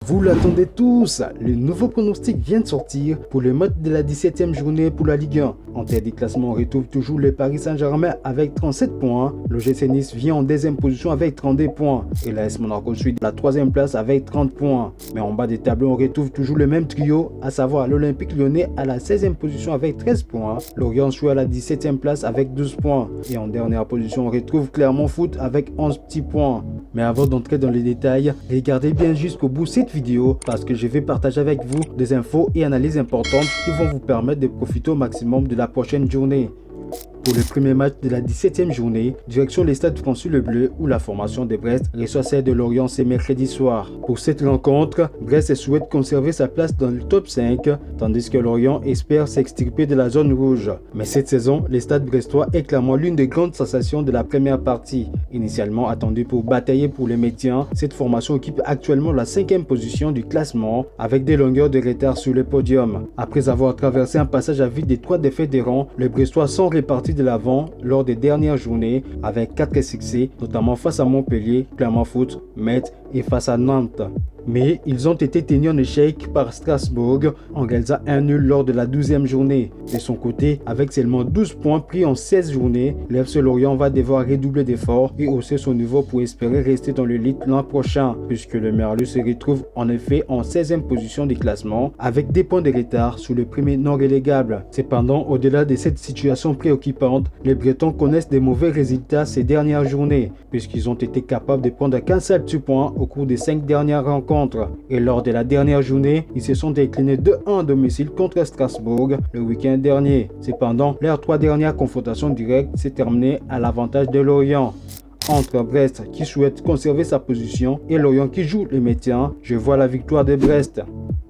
Vous l'attendez tous, le nouveau pronostic vient de sortir pour le match de la 17e journée pour la Ligue 1. En tête du classement, on retrouve toujours le Paris Saint-Germain avec 37 points. L'OGC Nice vient en deuxième position avec 32 points. Et l'AS Monaco suit la troisième place avec 30 points. Mais en bas des tableaux, on retrouve toujours le même trio, à savoir l'Olympique Lyonnais à la 16e position avec 13 points. Lorient suit à la 17e place avec 12 points. Et en dernière position, on retrouve Clermont Foot avec 11 petits points. Mais avant d'entrer dans les détails, regardez bien jusqu'au bout cette vidéo parce que je vais partager avec vous des infos et analyses importantes qui vont vous permettre de profiter au maximum de la prochaine journée. Pour le premier match de la 17e journée, direction les stades Francis-le-Bleu où la formation de Brest reçoit celle de Lorient ce mercredi soir. Pour cette rencontre, Brest souhaite conserver sa place dans le top 5, tandis que Lorient espère s'extirper de la zone rouge. Mais cette saison, le stade brestois est clairement l'une des grandes sensations de la première partie. Initialement attendue pour batailler pour le maintien, cette formation occupe actuellement la 5e position du classement avec des longueurs de retard sur le podium. Après avoir traversé un passage à vide des 3 défaites des rangs, les Brestois sont répartis de l'avant lors des dernières journées avec 4 succès, notamment face à Montpellier, Clermont Foot, Metz et face à Nantes. Mais ils ont été tenus en échec par Strasbourg en réalisant un nul lors de la 12e journée. De son côté, avec seulement 12 points pris en 16 journées, le FC Lorient va devoir redoubler d'efforts et hausser son niveau pour espérer rester dans l'élite l'an prochain, puisque le Merlu se retrouve en effet en 16e position du classement avec des points de retard sur le premier non relégable. Cependant, au-delà de cette situation préoccupante, les Bretons connaissent des mauvais résultats ces dernières journées, puisqu'ils ont été capables de prendre qu'un seul petit point au cours des 5 dernières rencontres. Et lors de la dernière journée, ils se sont inclinés 2-1 à domicile contre Strasbourg le week-end dernier. Cependant, leurs 3 dernières confrontations directes s'est terminées à l'avantage de Lorient. Entre Brest qui souhaite conserver sa position et Lorient qui joue le maintien, je vois la victoire de Brest.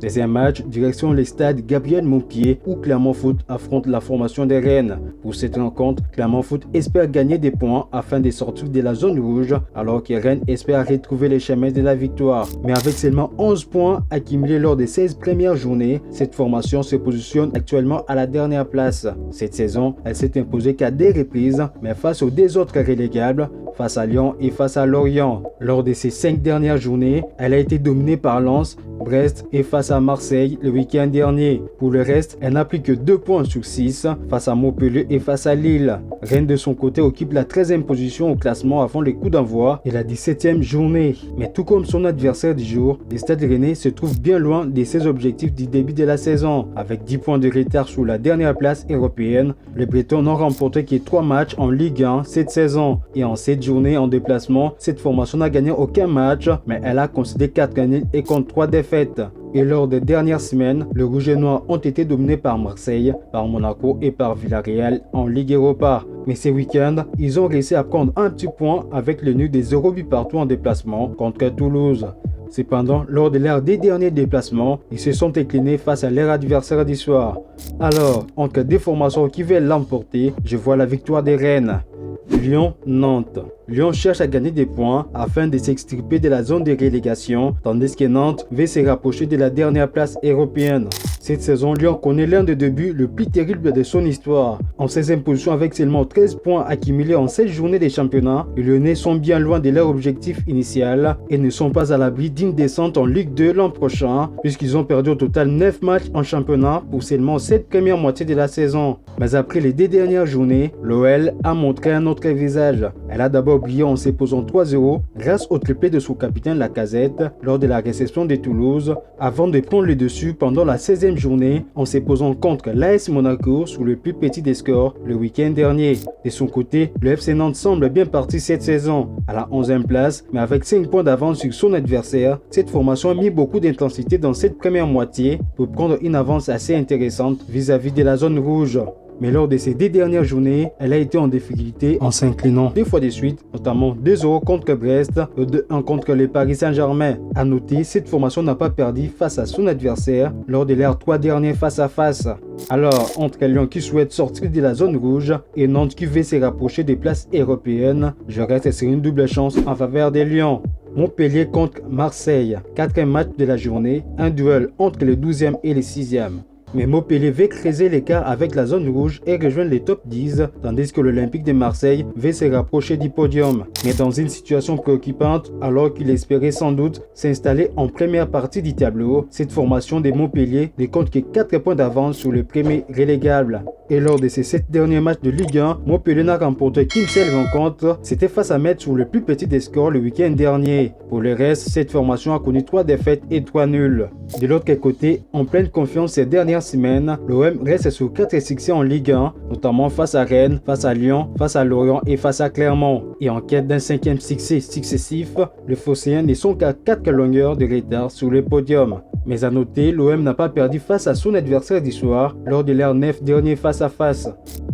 Deuxième match, direction les stades Gabriel Montpied où Clermont Foot affronte la formation des Rennes. Pour cette rencontre, Clermont Foot espère gagner des points afin de sortir de la zone rouge alors que Rennes espère retrouver les chemins de la victoire. Mais avec seulement 11 points accumulés lors des 16 premières journées, cette formation se positionne actuellement à la dernière place. Cette saison, elle s'est imposée qu'à 2 reprises, mais face aux 2 autres relégables, face à Lyon et face à Lorient. Lors de ces 5 dernières journées, elle a été dominée par Lens, Brest et face à Marseille le week-end dernier. Pour le reste, elle n'a pris que 2 points sur 6 face à Montpellier et face à Lille. Rennes de son côté occupe la 13e position au classement avant le coup d'envoi et la 17e journée. Mais tout comme son adversaire du jour, le Stade Rennais se trouve bien loin de ses objectifs du début de la saison. Avec 10 points de retard sur la dernière place européenne, les Bretons n'ont remporté que 3 matchs en Ligue 1 cette saison. Et en cette journée en déplacement, cette formation n'a gagné aucun match, mais elle a concédé 4 gagnés et compte 3 défaites. Et lors des dernières semaines, les Rouges et Noirs ont été dominés par Marseille, par Monaco et par Villarreal en Ligue Europa. Mais ce week-end, ils ont réussi à prendre un petit point avec le nul des 0 buts partout en déplacement contre Toulouse. Cependant, lors de leurs 2 derniers déplacements, ils se sont inclinés face à leur adversaire du soir. Alors, entre 2 formations qui veulent l'emporter, je vois la victoire des Rennes. Lyon-Nantes. Lyon cherche à gagner des points afin de s'extirper de la zone de relégation, tandis que Nantes veut se rapprocher de la dernière place européenne. Cette saison, Lyon connaît l'un des débuts le plus terrible de son histoire. En 16e position avec seulement 13 points accumulés en 16 journées de championnat, les Lyonnais sont bien loin de leur objectif initial et ne sont pas à l'abri d'une descente en Ligue 2 l'an prochain, puisqu'ils ont perdu au total 9 matchs en championnat pour seulement cette première moitié de la saison. Mais après les 2 dernières journées, l'OL a montré un autre visage. Elle a d'abord brillé en s'imposant 3-0 grâce au triplé de son capitaine Lacazette lors de la réception de Toulouse, avant de prendre le dessus pendant la 16e journée en s'imposant contre l'AS Monaco sur le plus petit des scores le week-end dernier. De son côté, le FC Nantes semble bien parti cette saison, à la 11e place, mais avec 5 points d'avance sur son adversaire. Cette formation a mis beaucoup d'intensité dans cette première moitié pour prendre une avance assez intéressante vis-à-vis de la zone rouge. Mais lors de ces 2 dernières journées, elle a été en difficulté en s'inclinant 2 fois de suite, notamment 2-0 contre Brest et 2-1 contre le Paris Saint-Germain. A noter, cette formation n'a pas perdu face à son adversaire lors de leurs 3 derniers face-à-face. Alors, entre Lyon qui souhaite sortir de la zone rouge et Nantes qui veut se rapprocher des places européennes, je reste sur une double chance en faveur des Lions. Montpellier contre Marseille, 4e match de la journée, un duel entre le 12e et le 6e. Mais Montpellier veut creuser l'écart avec la zone rouge et rejoindre les top 10, tandis que l'Olympique de Marseille veut se rapprocher du podium. Mais dans une situation préoccupante, alors qu'il espérait sans doute s'installer en première partie du tableau, cette formation de Montpellier ne compte que 4 points d'avance sur le premier relégable. Et lors de ces 7 derniers matchs de Ligue 1, Montpellier n'a remporté qu'une seule rencontre, c'était face à Metz sur le plus petit des scores le week-end dernier. Pour le reste, cette formation a connu 3 défaites et 3 nuls. De l'autre côté, en pleine confiance ces dernières semaines, l'OM reste sur 4 succès en Ligue 1, notamment face à Rennes, face à Lyon, face à Lorient et face à Clermont. Et en quête d'un 5e succès successif, les Phocéens ne sont qu'à 4 longueurs de retard sur le podium. Mais à noter, l'OM n'a pas perdu face à son adversaire du soir lors de leurs 9 derniers face-à-face.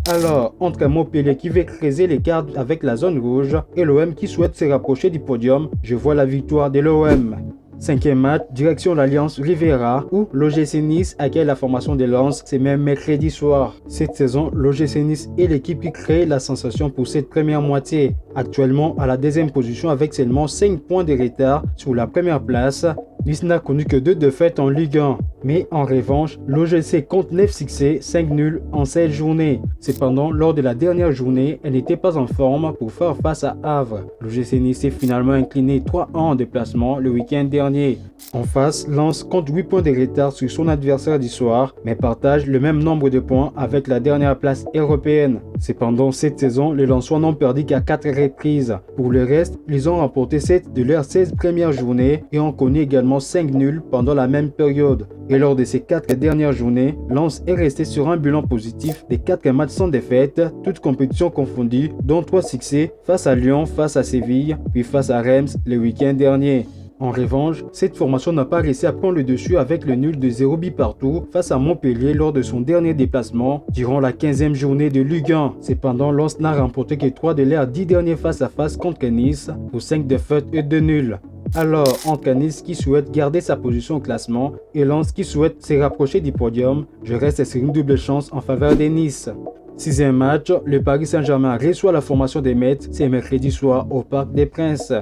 Alors, entre Montpellier qui veut creuser l'écart avec la zone rouge et l'OM qui souhaite se rapprocher du podium, je vois la victoire de l'OM. 5e match, direction l'Alliance Riviera, où l'OGC Nice accueille la formation de Lens, c'est même mercredi soir. Cette saison, l'OGC Nice est l'équipe qui crée la sensation pour cette première moitié. Actuellement à la 2e position avec seulement 5 points de retard sur la première place, Nice n'a connu que 2 défaites en Ligue 1. Mais en revanche, l'OGC compte 9 succès, 5 nuls en 16 journées. Cependant, lors de la dernière journée, elle n'était pas en forme pour faire face à Havre. L'OGC Nice s'est finalement incliné 3-1 en déplacement le week-end dernier. En face, Lens compte 8 points de retard sur son adversaire du soir, mais partage le même nombre de points avec la dernière place européenne. Cependant, cette saison, les Lensois n'ont perdu qu'à 4 reprises. Pour le reste, ils ont remporté 7 de leurs 16 premières journées et ont connu également 5 nuls pendant la même période. Et lors de ces 4 dernières journées, Lens est resté sur un bilan positif des 4 matchs sans défaite, toutes compétitions confondues, dont 3 succès face à Lyon, face à Séville, puis face à Reims le week-end dernier. En revanche, cette formation n'a pas réussi à prendre le dessus avec le nul de 0 but partout face à Montpellier lors de son dernier déplacement durant la 15e journée de Ligue 1. Cependant, Lens n'a remporté que 3 de leurs 10 derniers face-à-face contre Nice pour 5 défaites et 2 nuls. Alors, entre Nice qui souhaite garder sa position au classement et Lens qui souhaite se rapprocher du podium, je reste sur une double chance en faveur de Nice. 6e match, le Paris Saint-Germain reçoit la formation des Metz, c'est mercredi soir au Parc des Princes.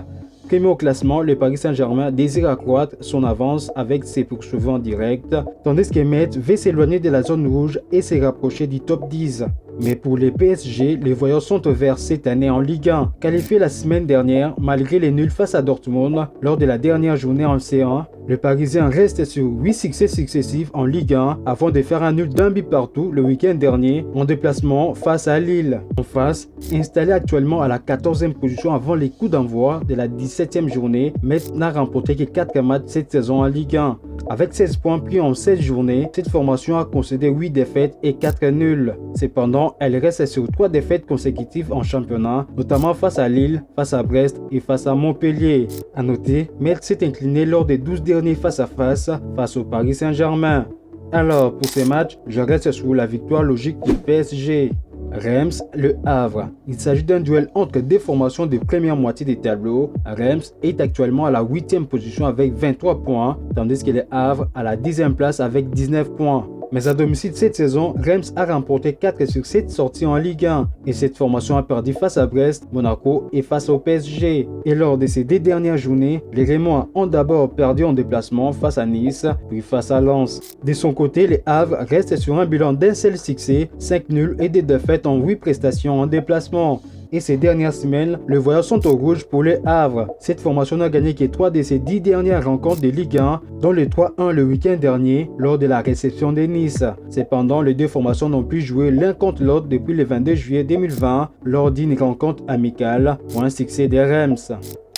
Premier au classement, le Paris Saint-Germain désire accroître son avance avec ses poursuivants directs, tandis que Metz veut s'éloigner de la zone rouge et se rapprocher du top 10. Mais pour les PSG, les voyants sont au vert cette année en Ligue 1. Qualifié la semaine dernière, malgré les nuls face à Dortmund lors de la dernière journée en C1, le Parisien reste sur 8 succès successifs en Ligue 1 avant de faire un nul d'un but partout le week-end dernier en déplacement face à Lille. En face, installé actuellement à la 14e position avant les coups d'envoi de la 17e journée, Metz n'a remporté que 4 matchs cette saison en Ligue 1. Avec 16 points pris en 16 journées, cette formation a concédé 8 défaites et 4 nuls. Cependant, elle reste sur 3 défaites consécutives en championnat, notamment face à Lille, face à Brest et face à Montpellier. A noter, Metz s'est incliné lors des 12 derniers face-à-face face au Paris Saint-Germain. Alors, pour ces matchs, je reste sur la victoire logique du PSG. Reims, Le Havre. Il s'agit d'un duel entre deux formations de première moitié des tableaux. Reims est actuellement à la 8e position avec 23 points, tandis que Le Havre à la 10e place avec 19 points. Mais à domicile cette saison, Reims a remporté 4 sur 7 sorties en Ligue 1 et cette formation a perdu face à Brest, Monaco et face au PSG. Et lors de ces 2 dernières journées, les Rémois ont d'abord perdu en déplacement face à Nice, puis face à Lens. De son côté, les Havre restent sur un bilan d'un seul succès, 5 nuls et des défaites en 8 prestations en déplacement. Et ces dernières semaines, les voyants sont au rouge pour les Havre. Cette formation n'a gagné que 3 de ses 10 dernières rencontres de Ligue 1, dont le 3-1 le week-end dernier lors de la réception de Nice. Cependant, les deux formations n'ont plus joué l'un contre l'autre depuis le 22 juillet 2020 lors d'une rencontre amicale pour un succès des Reims.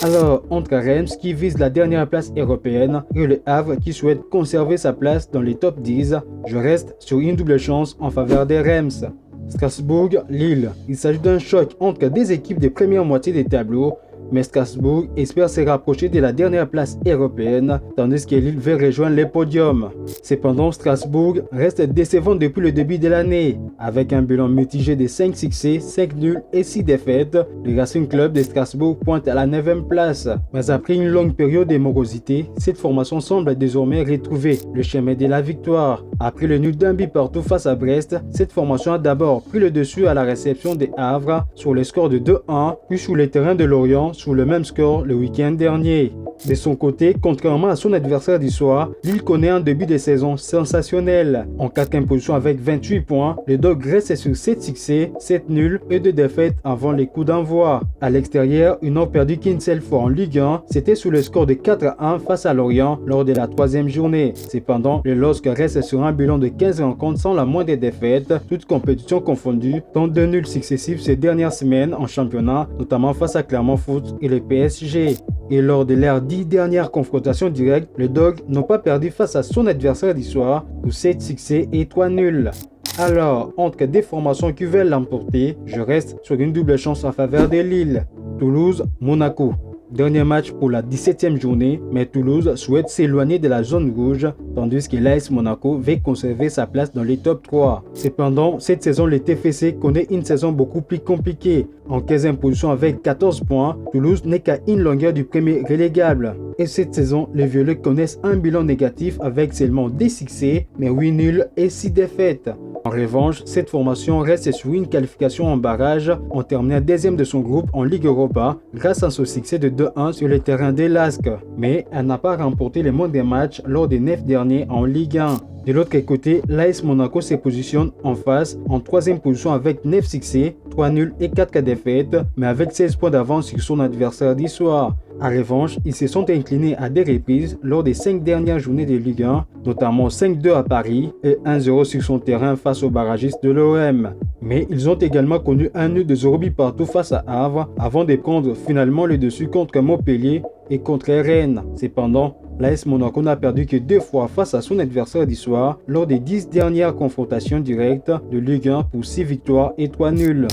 Alors, entre Reims qui vise la dernière place européenne et le Havre qui souhaite conserver sa place dans les top 10, je reste sur une double chance en faveur des Reims. Strasbourg-Lille. Il s'agit d'un choc entre des équipes de première moitié des tableaux, mais Strasbourg espère se rapprocher de la dernière place européenne, tandis que Lille veut rejoindre les podiums. Cependant, Strasbourg reste décevant depuis le début de l'année. Avec un bilan mitigé de 5 succès, 5 nuls et 6 défaites, le Racing Club de Strasbourg pointe à la 9e place. Mais après une longue période de morosité, cette formation semble désormais retrouver le chemin de la victoire. Après le nul d'un but partout face à Brest, cette formation a d'abord pris le dessus à la réception des Havre sur le score de 2-1, puis sur le terrain de Lorient sur le même score le week-end dernier. De son côté, contrairement à son adversaire du soir, Lille connaît un début de saison sensationnel. En 4e position avec 28 points, les Dogs restent sur 7 succès, 7 nuls et 2 défaites avant les coups d'envoi. À l'extérieur, ils n'ont perdu qu'une seule fois en Ligue 1, c'était sous le score de 4-1 face à Lorient lors de la 3e journée. Cependant, le LOSC reste sur un bilan de 15 rencontres sans la moindre défaite, toutes compétitions confondues, dont 2 nuls successifs ces dernières semaines en championnat, notamment face à Clermont Foot et le PSG. Et lors de leurs 10 dernières confrontations directes, les Dogs n'ont pas perdu face à son adversaire du soir pour 7 succès et 3 nuls. Alors, entre des formations qui veulent l'emporter, je reste sur une double chance en faveur de Lille. Toulouse, Monaco. Dernier match pour la 17e journée, mais Toulouse souhaite s'éloigner de la zone rouge, tandis que l'AS Monaco veut conserver sa place dans les top 3. Cependant, cette saison, le TFC connaît une saison beaucoup plus compliquée. En 15e position avec 14 points, Toulouse n'est qu'à une longueur du premier relégable. Et cette saison, les Violets connaissent un bilan négatif avec seulement 10 succès, mais 8 nuls et 6 défaites. En revanche, cette formation reste sur une qualification en barrage en terminant 2e de son groupe en Ligue Europa grâce à son succès de 2-1 sur le terrain des LASK. Mais elle n'a pas remporté les moindres matchs lors des 9 derniers en Ligue 1. De l'autre côté, l'AS Monaco se positionne en face en 3e position avec 9 succès, 3 nuls et 4 défaites, mais avec 16 points d'avance sur son adversaire du soir. En revanche, ils se sont inclinés à des reprises lors des 5 dernières journées de Ligue 1, notamment 5-2 à Paris et 1-0 sur son terrain face aux barragistes de l'OM. Mais ils ont également connu un nul de 0 but partout face à Havre avant de prendre finalement le dessus contre Montpellier et contre Rennes. Cependant, l'AS Monaco n'a perdu que 2 fois face à son adversaire du soir lors des 10 dernières confrontations directes de Ligue 1 pour 6 victoires et 3 nuls.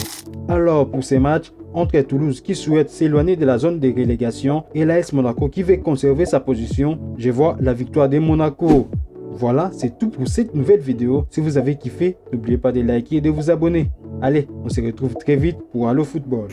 Alors pour ces matchs, entre Toulouse qui souhaite s'éloigner de la zone de relégation et l'AS Monaco qui veut conserver sa position, je vois la victoire de Monaco. Voilà, c'est tout pour cette nouvelle vidéo. Si vous avez kiffé, n'oubliez pas de liker et de vous abonner. Allez, on se retrouve très vite pour Allo Football.